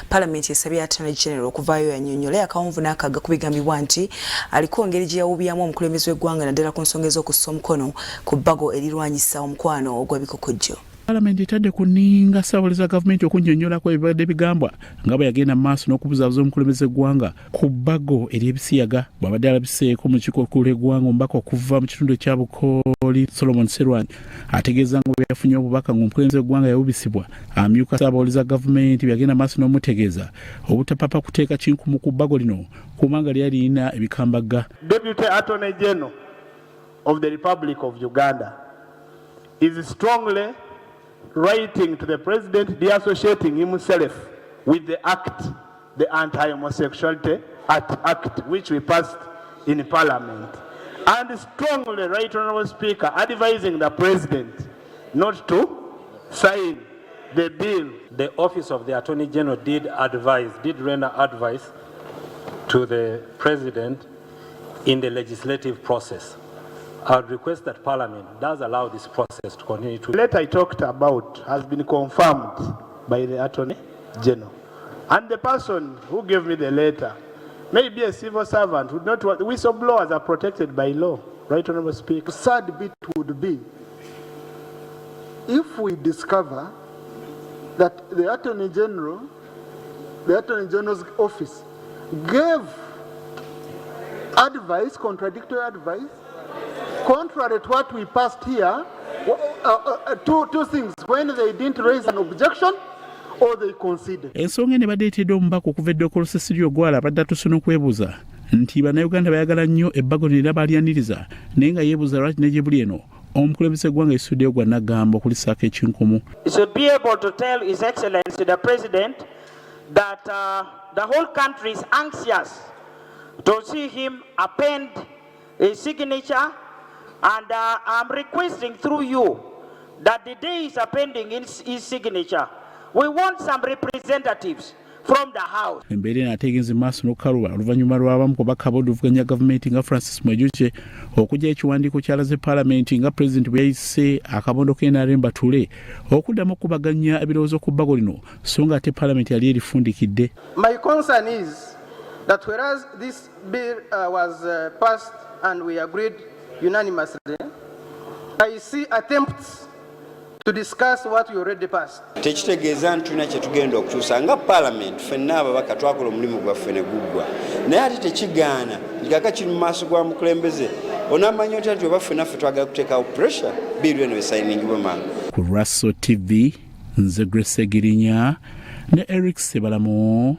Parliament esabye Attorney General okuvaayo yannyonnyola akawunvu n'akaga kubigambibwa nti aliko engeri gye yawuubyamu omukulembeze w'eggwanga naddala ku nsonga ez'okussa omukono ku bbago erirwanyisa omukwano ogw'ebikokojjo. Parliament etadde kuninga ssaabawolereza gavumenti okunnyonnyolako ebibadde bigambwa nga bwe yagenda maaso n'okubuzaabuza omukulembeze gwanga ku bbago ery'ebisiyaga bw'abadde alabiseeko mu kiiko ekikulu eggwanga omubaka okuva mu kitundu ekya Bukooli Solomon Serwanyi ategeeza nga bwe yafunye obubaka ng'omukulembeze gwanga yawubisibwa amyuka ssaabawolereza gavumenti bwe yagenda maaso n'omutegeeza obutapapa kuteeka kinkumu ku bbago lino kubanga lyali lirina ebikambagga. Deputy Attorney General of the Republic of Uganda is strongly writing to the President deassociating himself with the act, the Anti-Homosexuality Act, which we passed in Parliament, and strongly, Right Honourable Speaker, advising the President not to sign the bill. The Office of the Attorney General did render advice to the President in the legislative process. I would request that Parliament does allow this process to continue to. The letter I talked about has been confirmed by the Attorney General. And the person who gave me the letter may be a civil servant, would not want. Whistleblowers are protected by law. Right, Honourable Speaker. The sad bit would be if we discover that the Attorney General's office gave advice, contradictory advice, contrary to what we passed here, two things: when they didn't raise an objection or they conceded. Ensonga ne badeetedde omubaka okuva eddoko Cecily Ogwala abadde atuuse n'okwebuuza nti bannayuganda bayagala nnyo ebbago lino balyaniriza naye nga yeebuuza lwaki ne gye buli eno omukulembeze eggwanga esuddeyo gwa Nagamba okulissaako ekinkumu. He should be able to tell His Excellency the President that the whole country is anxious to see him append his signature. And I'm requesting through you that the day he's appending his signature, we want some representatives from the House. Embeera eno ategenze maaso n'okukaluba oluvannyuma lw'abamu ku bakaba oluvuganya gavumenti nga Francis Mwejuche okujja ekiwandiiko kyalaze Paalamenti nga Pulezidenti bwe yayise akabondo k'NRM Batule okuddamu okubaganya ebirowoozo ku bbago lino so nga ate Paalamenti yali erifundikidde. My concern is that whereas this bill was passed and we agreed unanimously, I see attempts to discuss what we already passed. Tekitegeeza nti tulina kye tugenda okukyusa nga Parliament ffenna ababaka twakola omulimu gwaffe ne guggwa naye ate tekigaana nti kaka kiri mu maaso gwa mukulembeze onamanya otya nti oba ffenna ffe twagala kuteekawo pressure biiru eno esayiningibwe mangu. Ku Raso TV nze Grace Girinya ne Eric Sebalamo.